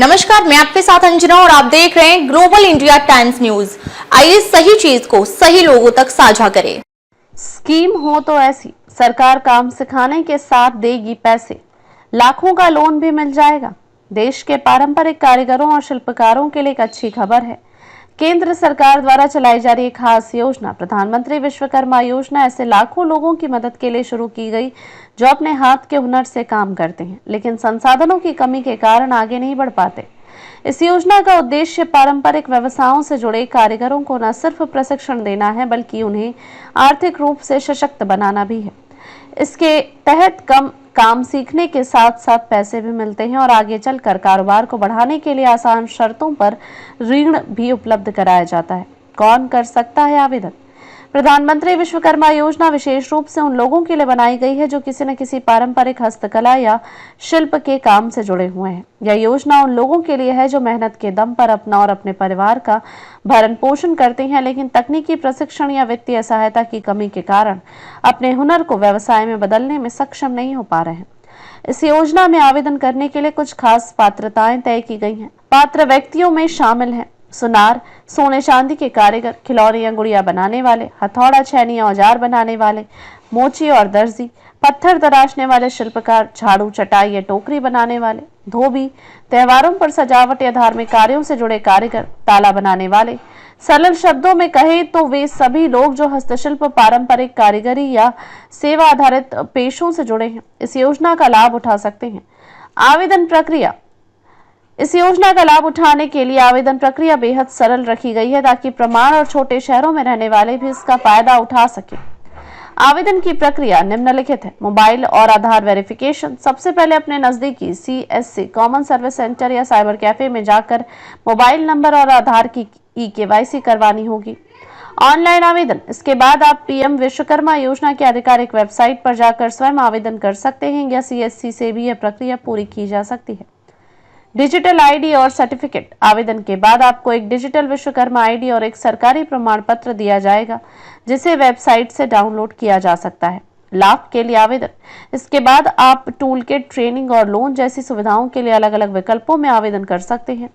नमस्कार, मैं आपके साथ अंजना और आप देख रहे हैं ग्लोबल इंडिया टाइम्स न्यूज। आइए सही चीज को सही लोगों तक साझा करें। स्कीम हो तो ऐसी, सरकार काम सिखाने के साथ देगी पैसे, लाखों का लोन भी मिल जाएगा। देश के पारंपरिक कारीगरों और शिल्पकारों के लिए एक अच्छी खबर है। केंद्र सरकार द्वारा चलाई जा रही एक खास योजना प्रधानमंत्री विश्वकर्मा योजना ऐसे लाखों लोगों की मदद के लिए शुरू की गई जो अपने हाथ के हुनर से काम करते हैं लेकिन संसाधनों की कमी के कारण आगे नहीं बढ़ पाते। इस योजना का उद्देश्य पारंपरिक व्यवसायों से जुड़े कारीगरों को न सिर्फ प्रशिक्षण देना है बल्कि उन्हें आर्थिक रूप से सशक्त बनाना भी है। इसके तहत कम काम सीखने के साथ साथ पैसे भी मिलते हैं और आगे चलकर कारोबार को बढ़ाने के लिए आसान शर्तों पर ऋण भी उपलब्ध कराया जाता है। कौन कर सकता है आवेदन? प्रधानमंत्री विश्वकर्मा योजना विशेष रूप से उन लोगों के लिए बनाई गई है जो किसी न किसी पारंपरिक हस्तकला या शिल्प के काम से जुड़े हुए हैं। यह योजना उन लोगों के लिए है जो मेहनत के दम पर अपना और अपने परिवार का भरण पोषण करते हैं लेकिन तकनीकी प्रशिक्षण या वित्तीय सहायता की कमी के कारण अपने हुनर को व्यवसाय में बदलने में सक्षम नहीं हो पा रहे हैं। इस योजना में आवेदन करने के लिए कुछ खास पात्रताएं तय की गई हैं। पात्र व्यक्तियों में शामिल हैं सुनार, सोने चांदी के कारीगर, खिलौने या गुड़िया बनाने वाले, हथौड़ा छैनी या औजार बनाने वाले, मोची और दर्जी, पत्थर तराशने वाले शिल्पकार, झाड़ू चटाई या टोकरी बनाने वाले, धोबी, त्योहारों पर सजावट या धार्मिक कार्यों से जुड़े कारीगर, ताला बनाने वाले। सरल शब्दों में कहें तो वे सभी लोग जो हस्तशिल्प, पारंपरिक कारीगरी या सेवा आधारित पेशों से जुड़े हैं इस योजना का लाभ उठा सकते हैं। आवेदन प्रक्रिया। इस योजना का लाभ उठाने के लिए आवेदन प्रक्रिया बेहद सरल रखी गई है ताकि प्रमाण और छोटे शहरों में रहने वाले भी इसका फायदा उठा सके। आवेदन की प्रक्रिया निम्नलिखित है। मोबाइल और आधार वेरिफिकेशन। सबसे पहले अपने नजदीकी CSC कॉमन सर्विस सेंटर या साइबर कैफे में जाकर मोबाइल नंबर और आधार की KYC करवानी होगी। ऑनलाइन आवेदन। इसके बाद आप PM विश्वकर्मा योजना की आधिकारिक वेबसाइट पर जाकर स्वयं आवेदन कर सकते हैं या CSC से भी यह प्रक्रिया पूरी की जा सकती है। डिजिटल ID और सर्टिफिकेट। आवेदन के बाद आपको एक डिजिटल विश्वकर्मा ID और एक सरकारी प्रमाण पत्र दिया जाएगा जिसे वेबसाइट से डाउनलोड किया जा सकता है। लाभ के लिए आवेदन। इसके बाद आप टूल किट, ट्रेनिंग और लोन जैसी सुविधाओं के लिए अलग अलग विकल्पों में आवेदन कर सकते हैं।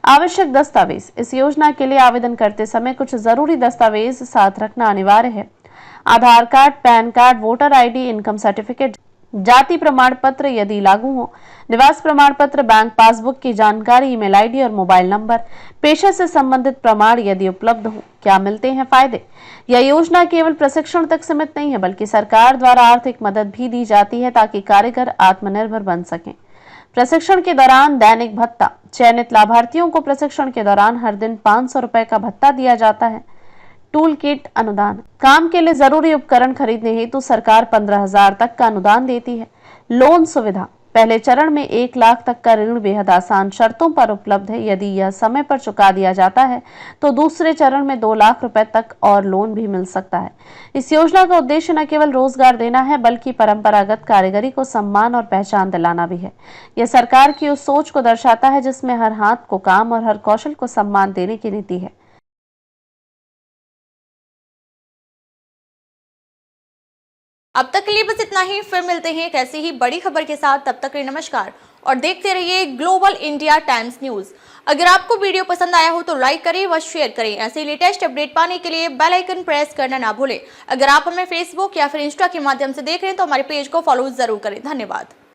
आवश्यक दस्तावेज। इस योजना के लिए आवेदन करते समय कुछ जरूरी दस्तावेज साथ रखना अनिवार्य है। Aadhaar card, PAN card, voter ID, income certificate, जाति प्रमाण पत्र यदि लागू हो, निवास प्रमाण पत्र, बैंक पासबुक की जानकारी, ईमेल ID और मोबाइल नंबर, पेशे से संबंधित प्रमाण यदि उपलब्ध हो। क्या मिलते हैं फायदे? यह योजना केवल प्रशिक्षण तक सीमित नहीं है बल्कि सरकार द्वारा आर्थिक मदद भी दी जाती है ताकि कारीगर आत्मनिर्भर बन सकें। प्रशिक्षण के दौरान दैनिक भत्ता। चयनित लाभार्थियों को प्रशिक्षण के दौरान हर दिन 500 रुपए का भत्ता दिया जाता है। टूल किट अनुदान। काम के लिए जरूरी उपकरण खरीदने हेतु सरकार 15,000 तक का अनुदान देती है। लोन सुविधा। पहले चरण में 1 लाख तक का ऋण बेहद आसान शर्तों पर उपलब्ध है। यदि यह समय पर चुका दिया जाता है तो दूसरे चरण में 2 लाख रुपए तक और लोन भी मिल सकता है। इस योजना का उद्देश्य न केवल रोजगार देना है बल्कि परंपरागत कारीगरी को सम्मान और पहचान दिलाना भी है। यह सरकार की उस सोच को दर्शाता है जिसमें हर हाथ को काम और हर कौशल को सम्मान देने की नीति है। अब तक के लिए बस इतना ही। फिर मिलते हैं एक ऐसी ही बड़ी खबर के साथ। तब तक के लिए नमस्कार और देखते रहिए ग्लोबल इंडिया टाइम्स न्यूज। अगर आपको वीडियो पसंद आया हो तो लाइक करें व शेयर करें। ऐसे लेटेस्ट अपडेट पाने के लिए बेल आइकन प्रेस करना ना भूलें। अगर आप हमें फेसबुक या फिर इंस्टा के माध्यम से देख रहे हैं तो हमारे पेज को फॉलो जरूर करें। धन्यवाद।